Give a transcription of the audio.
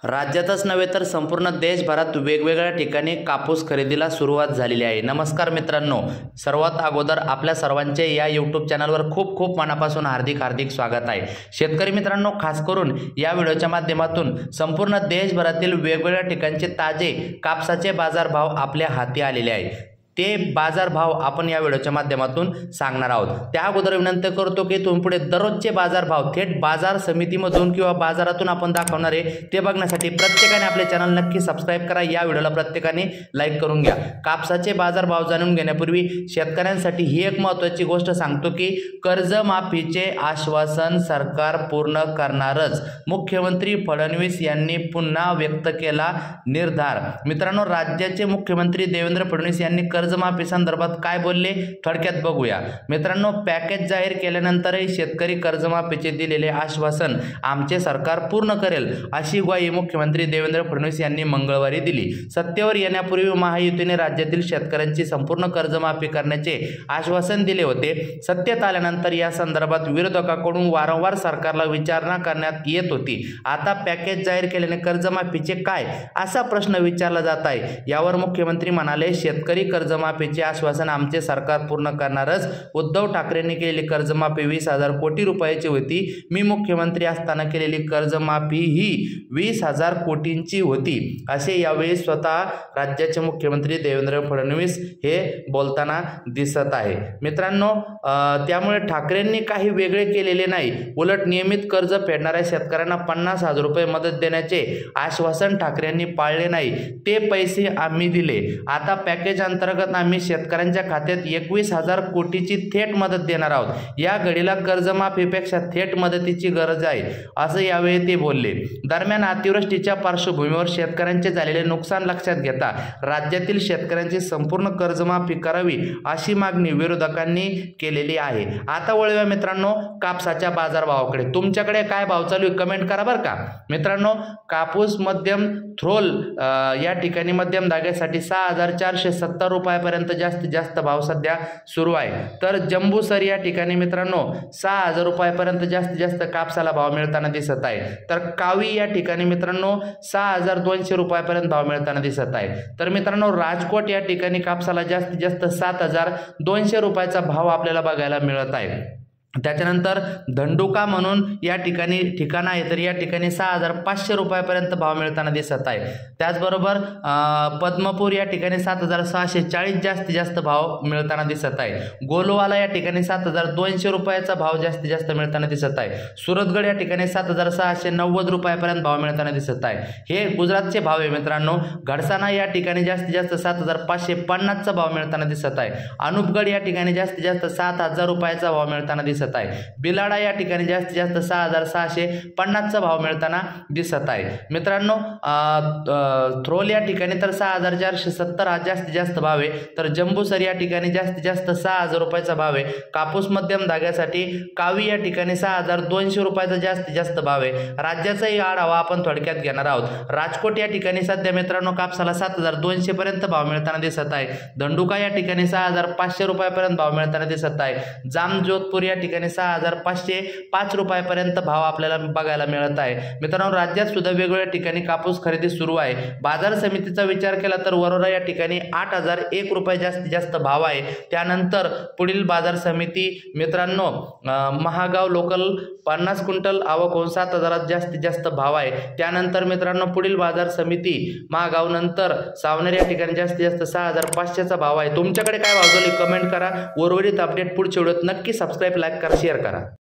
राज्यातच नव्हे तर संपूर्ण देशभरात वेगवेगळ्या ठिकाणी कापूस खरेदीला सुरुवात झालेली आहे। नमस्कार मित्रांनो, सर्वात अगोदर आपल्या सर्वांचे या YouTube चॅनलवर खूप खूप मनापासून हार्दिक स्वागत आहे। शेतकरी मित्रांनो, खास करून या व्हिडिओच्या माध्यमातून संपूर्ण देशभरातील वेगवेगळ्या ठिकाणचे ताजे कापसाचे बाजारभाव आपल्या हाती आलेले आहेत। ते बाजारभाव आपण या व्हिडिओच्या माध्यमातून सांगणार आहोत। त्या अगोदर विनंती करतो की तुम्ही पुढे दररोजचे बाजारभाव थेट बाजार समितीमधून किंवा बाजारातून आपण दाखवणार आहे ते बघण्यासाठी प्रत्येकाने आपले चॅनल नक्की सबस्क्राइब करा। या व्हिडिओला प्रत्येकाने लाईक करून घ्या। कापसाचे बाजारभाव जाणून घेण्यापूर्वी शेतकऱ्यांसाठी ही एक महत्त्वाची गोष्ट सांगतो की कर्जमाफीचे आश्वासन सरकार पूर्ण करणारच, मुख्यमंत्री फडणवीस यांनी पुन्हा व्यक्त केला निर्धार। मित्रांनो, राज्याचे मुख्यमंत्री देवेंद्र फडणवीस यांनी कर्जमाफी संदर्भात काय बोलले थोडक्यात बघूया। मित्रांनो, पॅकेज जाहीर केल्यानंतरही शेतकरी कर्जमाफीचे दिलेले आश्वासन आमचे सरकार पूर्ण करेल अशी ग्वाही मुख्यमंत्री देवेंद्र फडणवीस यांनी मंगळवारी दिली। सत्तेवर येण्यापूर्वी महायुतीने राज्यातील शेतकऱ्यांची संपूर्ण कर्जमाफी करण्याचे आश्वासन दिले होते। सत्तेत आल्यानंतर या संदर्भात विरोधकांकडून वारंवार सरकारला विचारणा करण्यात येत होती। आता पॅकेज जाहीर केल्याने कर्जमाफीचे काय असा प्रश्न विचारला जात आहे। यावर मुख्यमंत्री म्हणाले, शेतकरी कर्जमाफीचे आश्वासन आमचे सरकार पूर्ण करणारच। उद्धव ठाकरेंनी केलेली कर्जमाफी 20,000 कोटी रुपयाची होती। मी मुख्यमंत्री असताना केलेली कर्जमाफी ही 20,000 कोटींची होती, असे यावेळी स्वतः राज्याचे मुख्यमंत्री देवेंद्र फडणवीस हे बोलताना दिसत आहे। मित्रांनो, त्यामुळे ठाकरेंनी काही वेगळे केलेले नाही, उलट नियमित कर्ज फेडणाऱ्या शेतकऱ्यांना 50,000 रुपये मदत देण्याचे आश्वासन ठाकरेंनी पाळले नाही, ते पैसे आम्ही दिले। आता पॅकेज अंतर्गत आम्ही शेतकऱ्यांच्या खात्यात 21,000 कोटीची थेट मदत देणार आहोत। या घडीला कर्जमाफीपेक्षा थेट मदतीची गरज आहे, असं यावेळी ते बोलले। दरम्यान, अतिवृष्टीच्या पार्श्वभूमीवर शेतकऱ्यांचे झालेले नुकसान लक्षात घेता राज्यातील शेतकऱ्यांची संपूर्ण कर्जमाफी करावी अशी मागणी विरोधकांनी केलेली आहे। आता वळूया मित्रांनो कापसाच्या बाजारभावाकडे। तुमच्याकडे काय भाव चालू आहे कमेंट करा बरं का। मित्रांनो, कापूस मध्यम थ्रोल या ठिकाणी मध्यम धाग्यासाठी 6,470 रुपयापर्यंत जास्तीत जास्त भाव सध्या सुरू आहे। तर जंबूसर या ठिकाणी मित्रांनो 6,000 रुपयापर्यंत जास्तीत जास्त कापसाला भाव मिळताना दिसत आहे। तर कावी या ठिकाणी मित्रांनो 6,200 रुपयापर्यंत भाव मिळताना दिसत आहे। तर मित्रांनो, राजकोट या ठिकाणी कापसाला जास्तीत जास्त 7,200 रुपयाचा भाव आपल्याला बघायला मिळत आहे। त्याच्यानंतर धंडुका म्हणून या ठिकाणी ठिकाण आहे, तर या ठिकाणी 6,500 रुपयापर्यंत भाव मिळताना दिसत आहे। त्याचबरोबर पद्मपूर या ठिकाणी 7,640 जास्तीत जास्त भाव मिळताना दिसत आहे। गोलवाला या ठिकाणी 7,200 रुपयाचा भाव जास्तीत जास्त मिळताना दिसत आहे। सुरतगड या ठिकाणी 7,690 रुपयापर्यंत भाव मिळताना दिसत आहे। हे गुजरातचे भाव आहे मित्रांनो। घडसाना या ठिकाणी जास्तीत जास्त 7,550 चा भाव मिळताना दिसत आहे। अनुपगड या ठिकाणी जास्तीत जास्त 7,000 रुपयाचा भाव मिळताना दिसत आहे। बिलाडा या ठिकाणी जास्तीत जास्त 6,650 चा भाव मिळताना दिसत आहे। मित्रांनो, थ्रोल या ठिकाणी तर 6,470 हा जास्तीत जास्त भाव आहे। तर जंबूसर या ठिकाणी जास्तीत जास्त 6,000 रुपयाचा भाव आहे। कापूस मध्यम धाग्यासाठी कावी या ठिकाणी 6,200 रुपयाचा जास्तीत जास्त भाव आहे। राज्याचाही आढावा आपण थोडक्यात घेणार आहोत। राजकोट या ठिकाणी सध्या मित्रांनो कापसाला 7,200 पर्यंत भाव मिळताना दिसत आहे। धंडुका या ठिकाणी 6,500 रुपयापर्यंत भाव मिळताना दिसत आहे। जामजोधपूर या ठिकाणी 6,505 रुपयापर्यंत भाव आपल्याला बघायला मिळत आहे। मित्रांनो, राज्यात सुद्धा वेगवेगळ्या ठिकाणी कापूस खरेदी सुरू आहे। बाजार समितीचा विचार केला तर वरोरा या ठिकाणी 8,001 रुपये जास्तीत जास्त भाव आहे। त्यानंतर पुढील बाजार समिती मित्रांनो महागाव लोकल 50 क्विंटल आवक होऊन 7,000 जास्तीत जास्त भाव आहे। त्यानंतर मित्रांनो पुढील बाजार समिती महागाव नंतर सावनेर या ठिकाणी जास्तीत जास्त 6,500 चा भाव आहे। तुमच्याकडे काय भाव चालू आहे कमेंट करा। उर्वरित अपडेट पुढच्या व्हिडिओत नक्की सबस्क्राइब, लाईक करा, शेअर करा।